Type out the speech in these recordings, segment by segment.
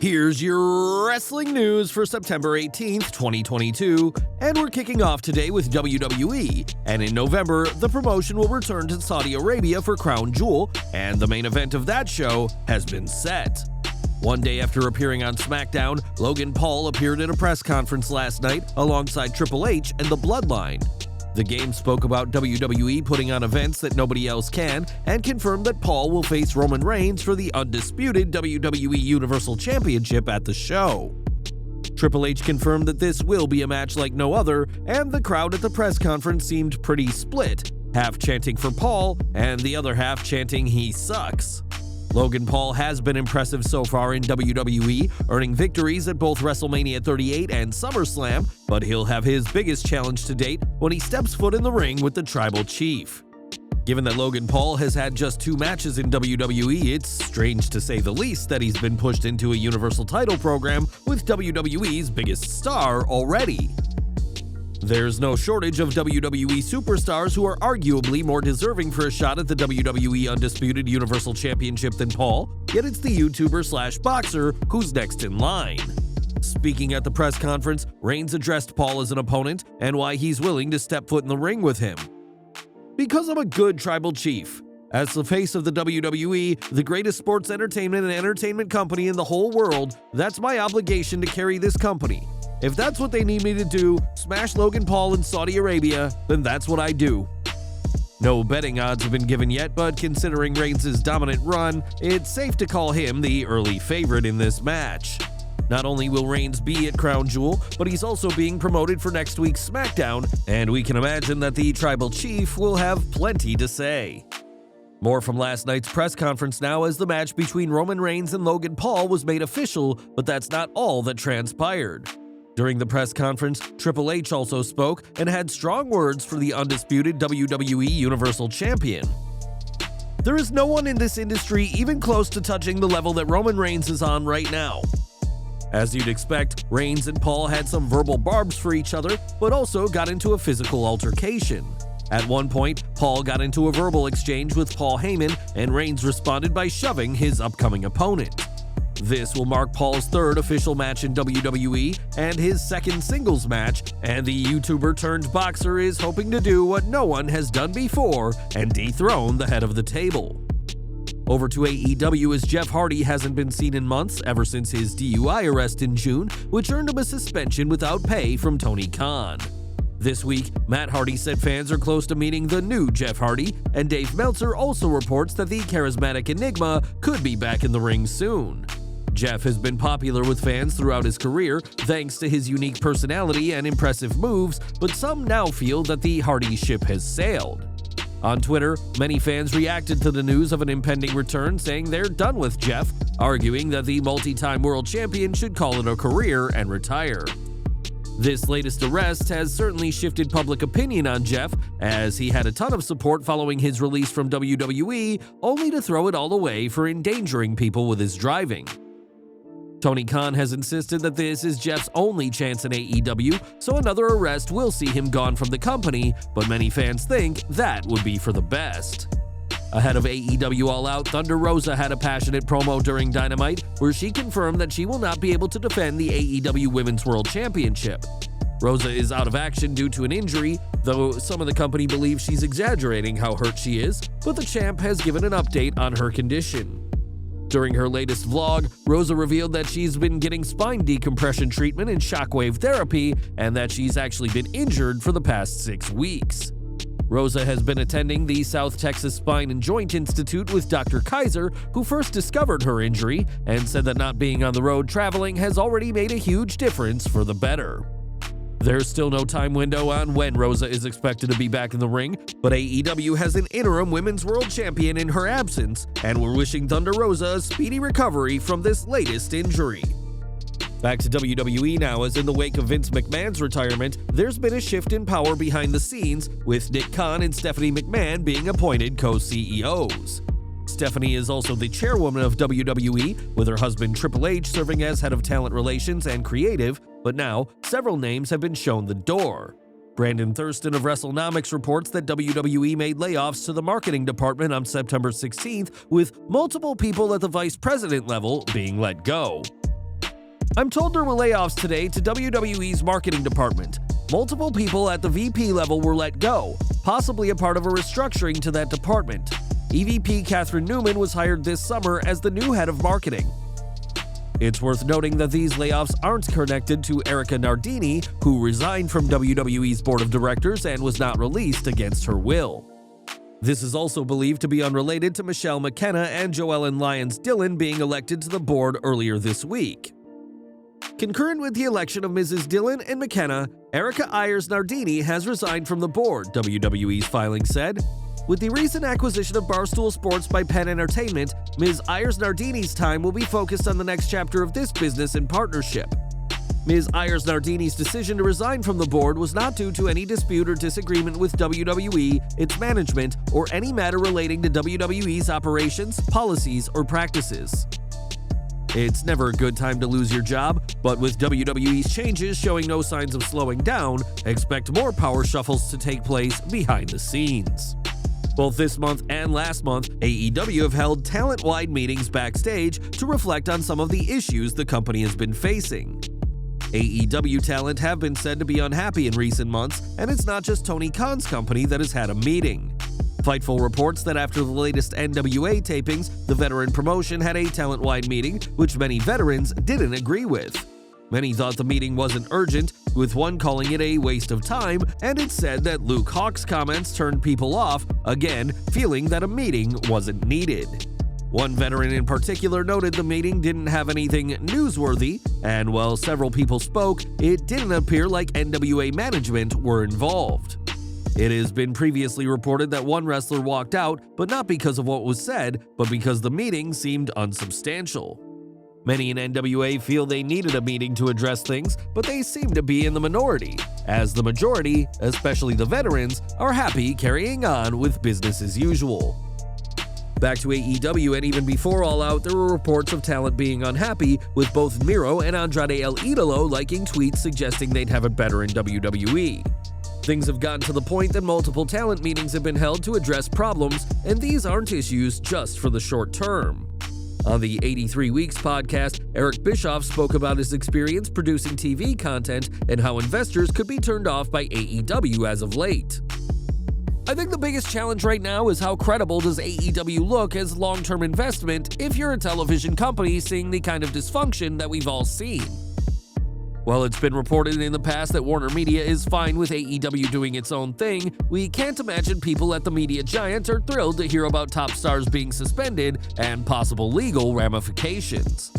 Here's your wrestling news for September 18th, 2022, and we're kicking off today with WWE, and in November, the promotion will return to Saudi Arabia for Crown Jewel, and the main event of that show has been set. One day after appearing on SmackDown, Logan Paul appeared at a press conference last night alongside Triple H and The Bloodline. The game spoke about WWE putting on events that nobody else can and confirmed that Paul will face Roman Reigns for the undisputed WWE Universal Championship at the show. Triple H confirmed that this will be a match like no other, and the crowd at the press conference seemed pretty split, half chanting for Paul and the other half chanting he sucks. Logan Paul has been impressive so far in WWE, earning victories at both WrestleMania 38 and SummerSlam, but he'll have his biggest challenge to date when he steps foot in the ring with the Tribal Chief. Given that Logan Paul has had just 2 matches in WWE, it's strange to say the least that he's been pushed into a Universal title program with WWE's biggest star already. There's no shortage of WWE superstars who are arguably more deserving for a shot at the WWE Undisputed Universal Championship than Paul, yet it's the YouTuber/boxer who's next in line. Speaking at the press conference, Reigns addressed Paul as an opponent and why he's willing to step foot in the ring with him. "Because I'm a good Tribal Chief. As the face of the WWE, the greatest sports entertainment and entertainment company in the whole world, that's my obligation to carry this company. If that's what they need me to do, smash Logan Paul in Saudi Arabia, then that's what I do." No betting odds have been given yet, but considering Reigns' dominant run, it's safe to call him the early favorite in this match. Not only will Reigns be at Crown Jewel, but he's also being promoted for next week's SmackDown, and we can imagine that the Tribal Chief will have plenty to say. More from last night's press conference now, as the match between Roman Reigns and Logan Paul was made official, but that's not all that transpired. During the press conference, Triple H also spoke and had strong words for the undisputed WWE Universal Champion. "There is no one in this industry even close to touching the level that Roman Reigns is on right now." As you'd expect, Reigns and Paul had some verbal barbs for each other, but also got into a physical altercation. At one point, Paul got into a verbal exchange with Paul Heyman, and Reigns responded by shoving his upcoming opponent. This will mark Paul's 3rd official match in WWE and his 2nd singles match, and the YouTuber-turned-boxer is hoping to do what no one has done before and dethrone the head of the table. Over to AEW, as Jeff Hardy hasn't been seen in months ever since his DUI arrest in June, which earned him a suspension without pay from Tony Khan. This week, Matt Hardy said fans are close to meeting the new Jeff Hardy, and Dave Meltzer also reports that the charismatic Enigma could be back in the ring soon. Jeff has been popular with fans throughout his career thanks to his unique personality and impressive moves, but some now feel that the Hardy ship has sailed. On Twitter, many fans reacted to the news of an impending return, saying they're done with Jeff, arguing that the multi-time world champion should call it a career and retire. This latest arrest has certainly shifted public opinion on Jeff, as he had a ton of support following his release from WWE, only to throw it all away for endangering people with his driving. Tony Khan has insisted that this is Jeff's only chance in AEW, so another arrest will see him gone from the company, but many fans think that would be for the best. Ahead of AEW All Out, Thunder Rosa had a passionate promo during Dynamite, where she confirmed that she will not be able to defend the AEW Women's World Championship. Rosa is out of action due to an injury, though some of the company believes she's exaggerating how hurt she is, but the champ has given an update on her condition. During her latest vlog, Rosa revealed that she's been getting spine decompression treatment and shockwave therapy, and that she's actually been injured for the past 6 weeks. Rosa has been attending the South Texas Spine and Joint Institute with Dr. Kaiser, who first discovered her injury, and said that not being on the road traveling has already made a huge difference for the better. There's still no time window on when Rosa is expected to be back in the ring, but AEW has an interim Women's World Champion in her absence, and we're wishing Thunder Rosa a speedy recovery from this latest injury. Back to WWE now, as in the wake of Vince McMahon's retirement, there's been a shift in power behind the scenes, with Nick Khan and Stephanie McMahon being appointed co-CEOs. Stephanie is also the chairwoman of WWE, with her husband Triple H serving as head of talent relations and creative, but now several names have been shown the door. Brandon Thurston of WrestleNomics reports that WWE made layoffs to the marketing department on September 16th, with multiple people at the vice president level being let go. I'm told there were layoffs today to WWE's marketing department. Multiple people at the VP level were let go, possibly a part of a restructuring to that department. EVP Catherine Newman was hired this summer as the new head of marketing. It's worth noting that these layoffs aren't connected to Erica Nardini, who resigned from WWE's board of directors and was not released against her will. This is also believed to be unrelated to Michelle McKenna and Joellen Lyons-Dillon being elected to the board earlier this week. Concurrent with the election of Mrs. Dillon and McKenna, Erica Ayers-Nardini has resigned from the board, WWE's filing said. With the recent acquisition of Barstool Sports by Penn Entertainment, Ms. Ayers-Nardini's time will be focused on the next chapter of this business and partnership. Ms. Ayers-Nardini's decision to resign from the board was not due to any dispute or disagreement with WWE, its management, or any matter relating to WWE's operations, policies, or practices. It's never a good time to lose your job, but with WWE's changes showing no signs of slowing down, expect more power shuffles to take place behind the scenes. Both this month and last month, AEW have held talent-wide meetings backstage to reflect on some of the issues the company has been facing. AEW talent have been said to be unhappy in recent months, and it's not just Tony Khan's company that has had a meeting. Fightful reports that after the latest NWA tapings, the veteran promotion had a talent-wide meeting, which many veterans didn't agree with. Many thought the meeting wasn't urgent, with one calling it a waste of time, and it said that Luke Hawk's comments turned people off, again feeling that a meeting wasn't needed. One veteran in particular noted the meeting didn't have anything newsworthy, and while several people spoke, it didn't appear like NWA management were involved. It has been previously reported that one wrestler walked out, but not because of what was said, but because the meeting seemed unsubstantial. Many in NWA feel they needed a meeting to address things, but they seem to be in the minority, as the majority, especially the veterans, are happy carrying on with business as usual. Back to AEW, and even before All Out, there were reports of talent being unhappy, with both Miro and Andrade El Idolo liking tweets suggesting they'd have it better in WWE. Things have gotten to the point that multiple talent meetings have been held to address problems, and these aren't issues just for the short term. On the 83 Weeks podcast, Eric Bischoff spoke about his experience producing TV content and how investors could be turned off by AEW as of late. I think the biggest challenge right now is how credible does AEW look as long-term investment if you're a television company seeing the kind of dysfunction that we've all seen. While it's been reported in the past that Warner Media is fine with AEW doing its own thing, we can't imagine people at the media giant are thrilled to hear about top stars being suspended and possible legal ramifications.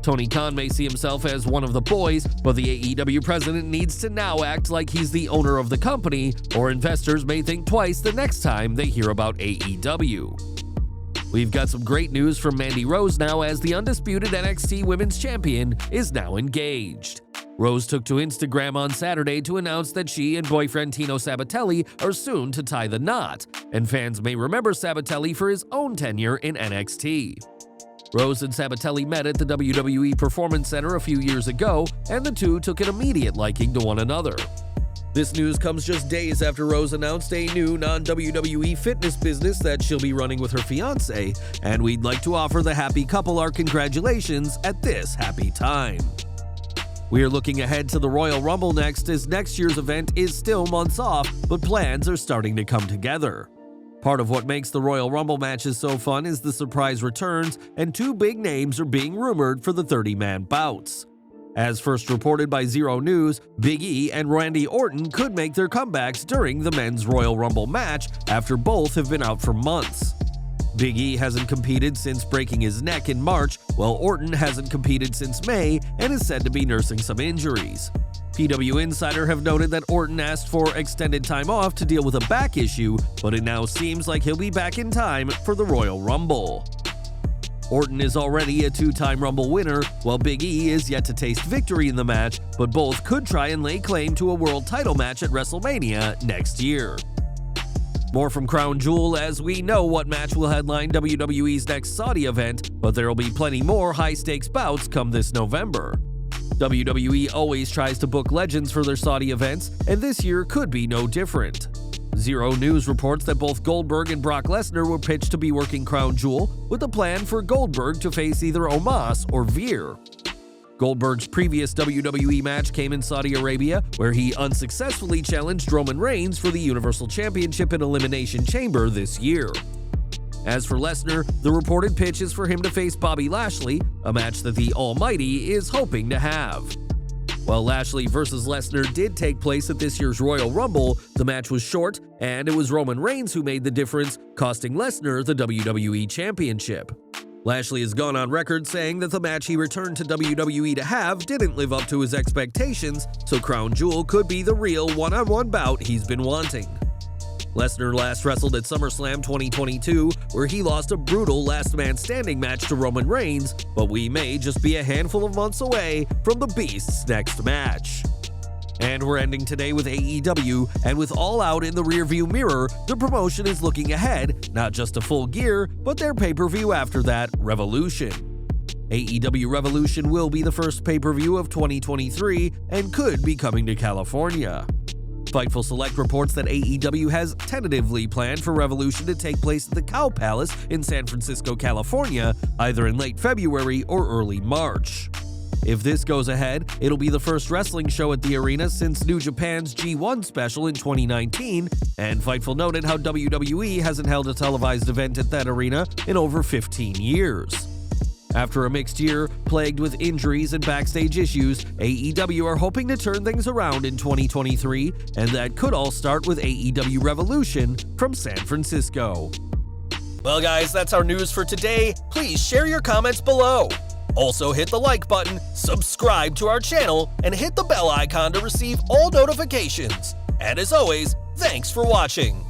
Tony Khan may see himself as one of the boys, but the AEW president needs to now act like he's the owner of the company, or investors may think twice the next time they hear about AEW. We've got some great news from Mandy Rose now, as the undisputed NXT Women's Champion is now engaged. Rose took to Instagram on Saturday to announce that she and boyfriend Tino Sabbatelli are soon to tie the knot, and fans may remember Sabbatelli for his own tenure in NXT. Rose and Sabbatelli met at the WWE Performance Center a few years ago, and the two took an immediate liking to one another. This news comes just days after Rose announced a new non-WWE fitness business that she'll be running with her fiancé, and we'd like to offer the happy couple our congratulations at this happy time. We are looking ahead to the Royal Rumble next, as next year's event is still months off, but plans are starting to come together. Part of what makes the Royal Rumble matches so fun is the surprise returns, and two big names are being rumored for the 30-man bouts. As first reported by Zero News, Big E and Randy Orton could make their comebacks during the men's Royal Rumble match after both have been out for months. Big E hasn't competed since breaking his neck in March, while Orton hasn't competed since May and is said to be nursing some injuries. PW Insider have noted that Orton asked for extended time off to deal with a back issue, but it now seems like he'll be back in time for the Royal Rumble. Orton is already a two-time Rumble winner, while Big E is yet to taste victory in the match, but both could try and lay claim to a world title match at WrestleMania next year. More from Crown Jewel, as we know what match will headline WWE's next Saudi event, but there will be plenty more high-stakes bouts come this November. WWE always tries to book legends for their Saudi events, and this year could be no different. Zero News reports that both Goldberg and Brock Lesnar were pitched to be working Crown Jewel, with a plan for Goldberg to face either Omos or Veer. Goldberg's previous WWE match came in Saudi Arabia, where he unsuccessfully challenged Roman Reigns for the Universal Championship in Elimination Chamber this year. As for Lesnar, the reported pitch is for him to face Bobby Lashley, a match that the Almighty is hoping to have. While Lashley vs. Lesnar did take place at this year's Royal Rumble, the match was short, and it was Roman Reigns who made the difference, costing Lesnar the WWE Championship. Lashley has gone on record saying that the match he returned to WWE to have didn't live up to his expectations, so Crown Jewel could be the real one-on-one bout he's been wanting. Lesnar last wrestled at SummerSlam 2022, where he lost a brutal last-man-standing match to Roman Reigns, but we may just be a handful of months away from the Beast's next match. And we're ending today with AEW, and with All Out in the rearview mirror, the promotion is looking ahead, not just to Full Gear, but their pay-per-view after that, Revolution. AEW Revolution will be the first pay-per-view of 2023 and could be coming to California. Fightful Select reports that AEW has tentatively planned for Revolution to take place at the Cow Palace in San Francisco, California, either in late February or early March. If this goes ahead, it'll be the first wrestling show at the arena since New Japan's G1 special in 2019, and Fightful noted how WWE hasn't held a televised event at that arena in over 15 years. After a mixed year, plagued with injuries and backstage issues, AEW are hoping to turn things around in 2023, and that could all start with AEW Revolution from San Francisco. Well guys, that's our news for today. Please share your comments below. Also hit the like button, subscribe to our channel, and hit the bell icon to receive all notifications. And as always, thanks for watching.